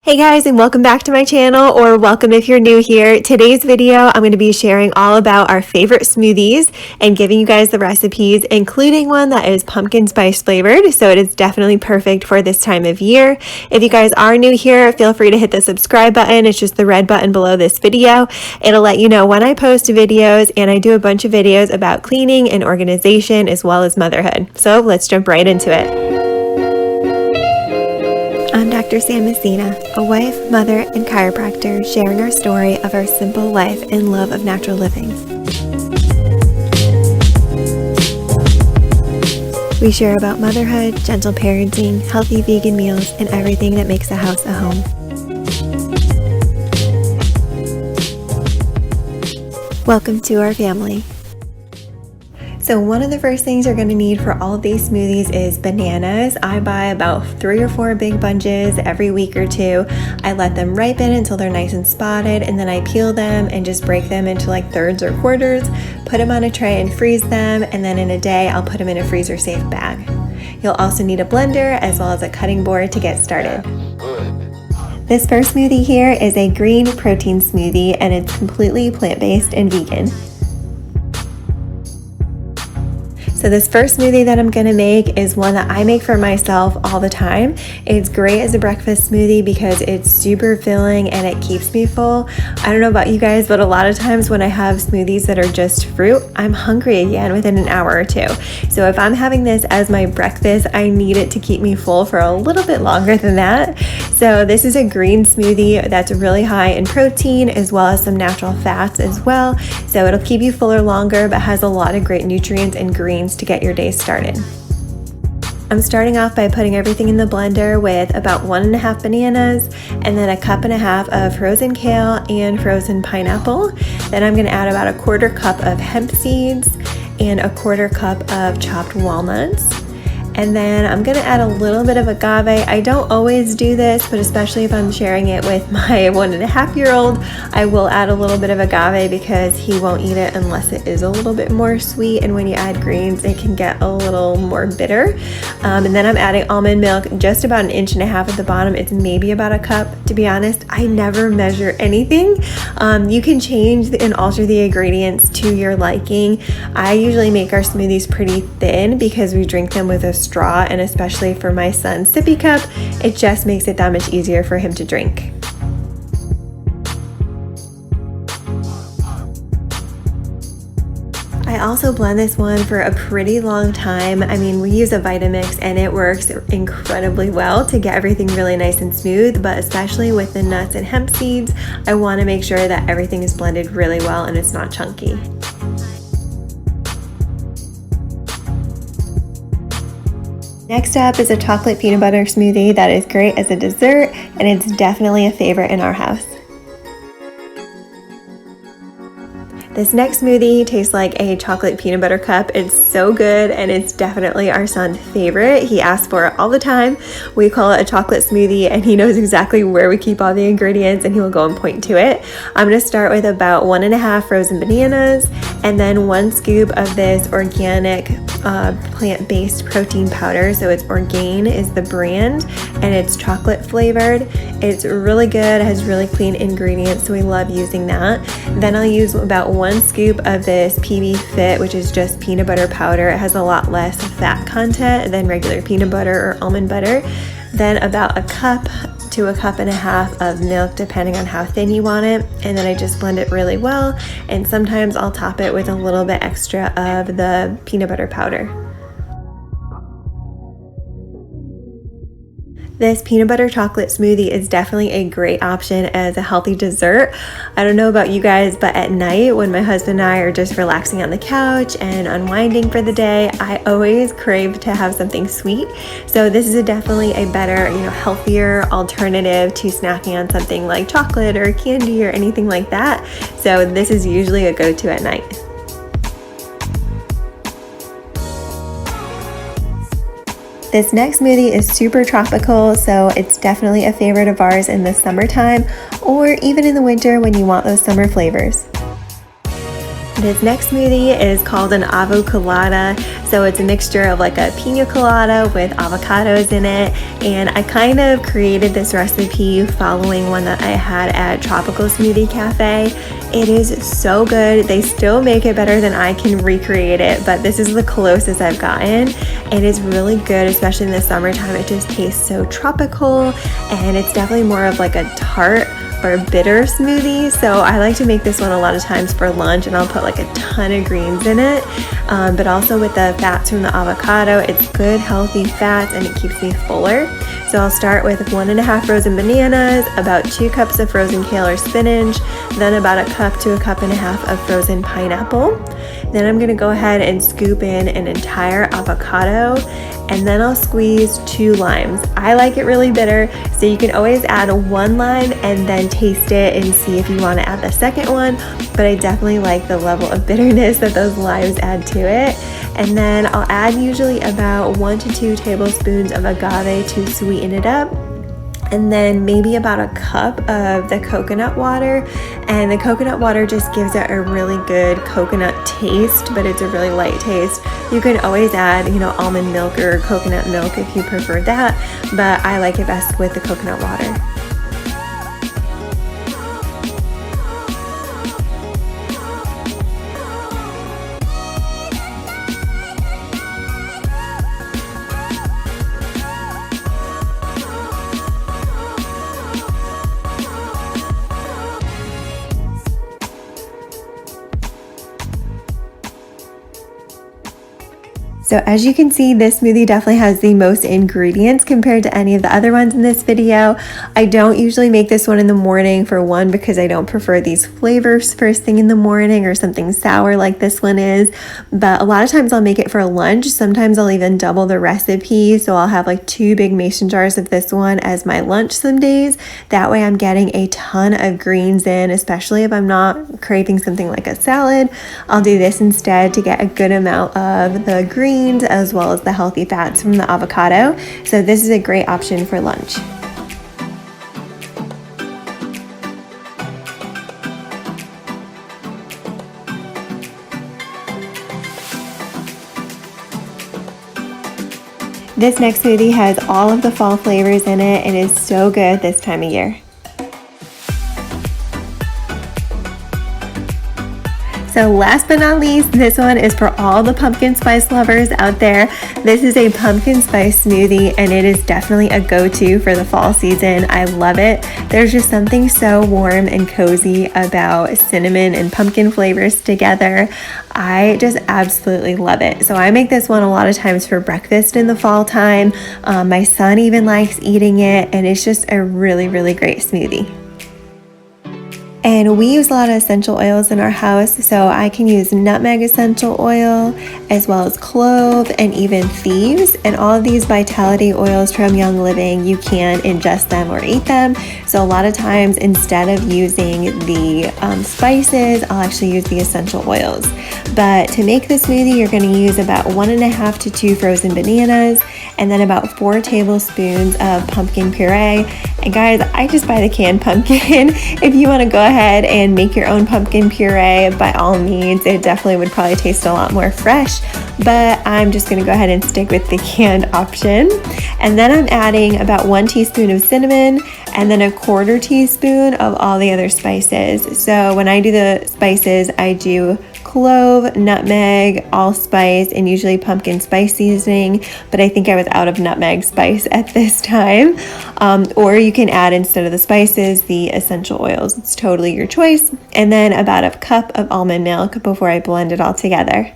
Hey guys, and welcome back to my channel, or welcome if you're new here. Today's video, I'm going to be sharing all about our favorite smoothies and giving you guys the recipes, including one that is pumpkin spice flavored, so it is definitely perfect for this time of year. If you guys are new here, feel free to hit the subscribe button. It's just the red button below this video. It'll let you know when I post videos, and I do a bunch of videos about cleaning and organization as well as motherhood. So let's jump right into it. I'm Dr. Sam Messina, a wife, mother, and chiropractor, sharing our story of our simple life and love of natural living. We share about motherhood, gentle parenting, healthy vegan meals, and everything that makes a house a home. Welcome to our family. So one of the first things you're going to need for all of these smoothies is bananas. I buy about 3 or 4 big bunches every week or two. I let them ripen until they're nice and spotted, and then I peel them and just break them into like thirds or quarters, put them on a tray and freeze them, and then in a day I'll put them in a freezer safe bag. You'll also need a blender as well as a cutting board to get started. This first smoothie here is a green protein smoothie, and it's completely plant-based and vegan. So this first smoothie that I'm going to make is one that I make for myself all the time. It's great as a breakfast smoothie because it's super filling and it keeps me full. I don't know about you guys, but a lot of times when I have smoothies that are just fruit, I'm hungry again within an hour or two. So if I'm having this as my breakfast, I need it to keep me full for a little bit longer than that. So this is a green smoothie that's really high in protein as well as some natural fats as well. So it'll keep you fuller longer, but has a lot of great nutrients and greens to get your day started. I'm starting off by putting everything in the blender with about 1.5 bananas and then 1.5 cups of frozen kale and frozen pineapple. Then I'm going to add about 1/4 cup of hemp seeds and 1/4 cup of chopped walnuts. And then I'm going to add a little bit of agave. I don't always do this, but especially if I'm sharing it with my 1.5-year-old, I will add a little bit of agave because he won't eat it unless it is a little bit more sweet. And when you add greens, it can get a little more bitter. And then I'm adding almond milk, just about 1.5 inches at the bottom. It's maybe about 1 cup. To be honest, I never measure anything. You can change and alter the ingredients to your liking. I usually make our smoothies pretty thin because we drink them with a straw, and especially for my son's sippy cup, it just makes it that much easier for him to drink. I also blend this one for a pretty long time. I mean, we use a Vitamix and it works incredibly well to get everything really nice and smooth, but especially with the nuts and hemp seeds, I want to make sure that everything is blended really well and it's not chunky. Next up is a chocolate peanut butter smoothie that is great as a dessert, and it's definitely a favorite in our house. This next smoothie tastes like a chocolate peanut butter cup. It's so good, and it's definitely our son's favorite. He asks for it all the time. We call it a chocolate smoothie, and he knows exactly where we keep all the ingredients, and he will go and point to it. I'm going to start with about 1.5 frozen bananas, and then 1 scoop of this organic plant-based protein powder. So it's Orgain is the brand, and it's chocolate flavored. It's really good. It has really clean ingredients, so we love using that. Then I'll use about 1 scoop of this PB Fit, which is just peanut butter powder. It has a lot less fat content than regular peanut butter or almond butter. Then about 1 cup to 1.5 cups of milk, depending on how thin you want it. And then I just blend it really well. And sometimes I'll top it with a little bit extra of the peanut butter powder. This peanut butter chocolate smoothie is definitely a great option as a healthy dessert. I don't know about you guys, but at night when my husband and I are just relaxing on the couch and unwinding for the day, I always crave to have something sweet. So this is definitely a better, healthier alternative to snacking on something like chocolate or candy or anything like that. So this is usually a go-to at night. This next smoothie is super tropical, so it's definitely a favorite of ours in the summertime or even in the winter when you want those summer flavors. This next smoothie is called an avocolada. So it's a mixture of like a pina colada with avocados in it. And I kind of created this recipe following one that I had at Tropical Smoothie Cafe. It is so good. They still make it better than I can recreate it, but this is the closest I've gotten. It is really good, especially in the summertime. It just tastes so tropical, and it's definitely more of like a tart or bitter smoothie. So I like to make this one a lot of times for lunch, and I'll put like a ton of greens in it, but also with the fats from the avocado. It's good healthy fats and it keeps me fuller. So I'll start with 1.5 frozen bananas, about 2 cups of frozen kale or spinach, then about a cup to a cup and a half of frozen pineapple. Then I'm gonna go ahead and scoop in an entire avocado, and then I'll squeeze 2 limes. I like it really bitter, so you can always add 1 lime and then taste it and see if you want to add the second one, but I definitely like the level of bitterness that those limes add to it. And then I'll add usually about 1 to 2 tablespoons of agave to sweeten it up, and then maybe about a cup of the coconut water. And the coconut water just gives it a really good coconut taste, but it's a really light taste. You can always add, almond milk or coconut milk if you prefer that, but I like it best with the coconut water. So as you can see, this smoothie definitely has the most ingredients compared to any of the other ones in this video. I don't usually make this one in the morning, for one, because I don't prefer these flavors first thing in the morning or something sour like this one is. But a lot of times I'll make it for lunch. Sometimes I'll even double the recipe. So I'll have like 2 big mason jars of this one as my lunch some days. That way I'm getting a ton of greens in, especially if I'm not craving something like a salad. I'll do this instead to get a good amount of the greens as well as the healthy fats from the avocado. So this is a great option for lunch. This next smoothie has all of the fall flavors in it and is so good this time of year. So last but not least, this one is for all the pumpkin spice lovers out there. This is a pumpkin spice smoothie, and it is definitely a go-to for the fall season. I love it. There's just something so warm and cozy about cinnamon and pumpkin flavors together. I just absolutely love it. So I make this one a lot of times for breakfast in the fall time. My son even likes eating it, and it's just a really, really great smoothie. And we use a lot of essential oils in our house, so I can use nutmeg essential oil as well as clove and even thieves. And all of these vitality oils from Young Living, you can ingest them or eat them. So a lot of times instead of using the spices, I'll actually use the essential oils. But to make this smoothie, you're going to use about 1.5 to 2 frozen bananas, and then about 4 tablespoons of pumpkin puree. And guys, I just buy the canned pumpkin. If you want to go ahead and make your own pumpkin puree, by all means, it definitely would probably taste a lot more fresh, but I'm just going to go ahead and stick with the canned option. And then I'm adding about 1 teaspoon of cinnamon and then 1/4 teaspoon of all the other spices. So when I do the spices, I do clove, nutmeg, allspice, and usually pumpkin spice seasoning, but I think I was out of nutmeg spice at this time. Or you can add, instead of the spices, the essential oils. It's totally your choice. And then about a cup of almond milk before I blend it all together.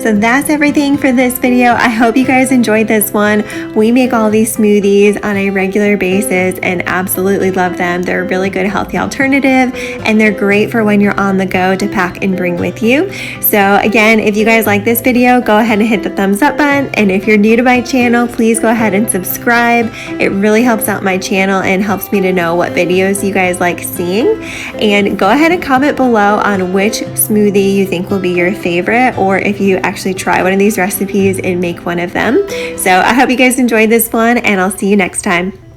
So that's everything for this video. I hope you guys enjoyed this one. We make all these smoothies on a regular basis and absolutely love them. They're a really good healthy alternative, and they're great for when you're on the go to pack and bring with you. So again, if you guys like this video, go ahead and hit the thumbs up button. And if you're new to my channel, please go ahead and subscribe. It really helps out my channel and helps me to know what videos you guys like seeing. And go ahead and comment below on which smoothie you think will be your favorite, or if you actually try one of these recipes and make one of them. So I hope you guys enjoyed this one, and I'll see you next time.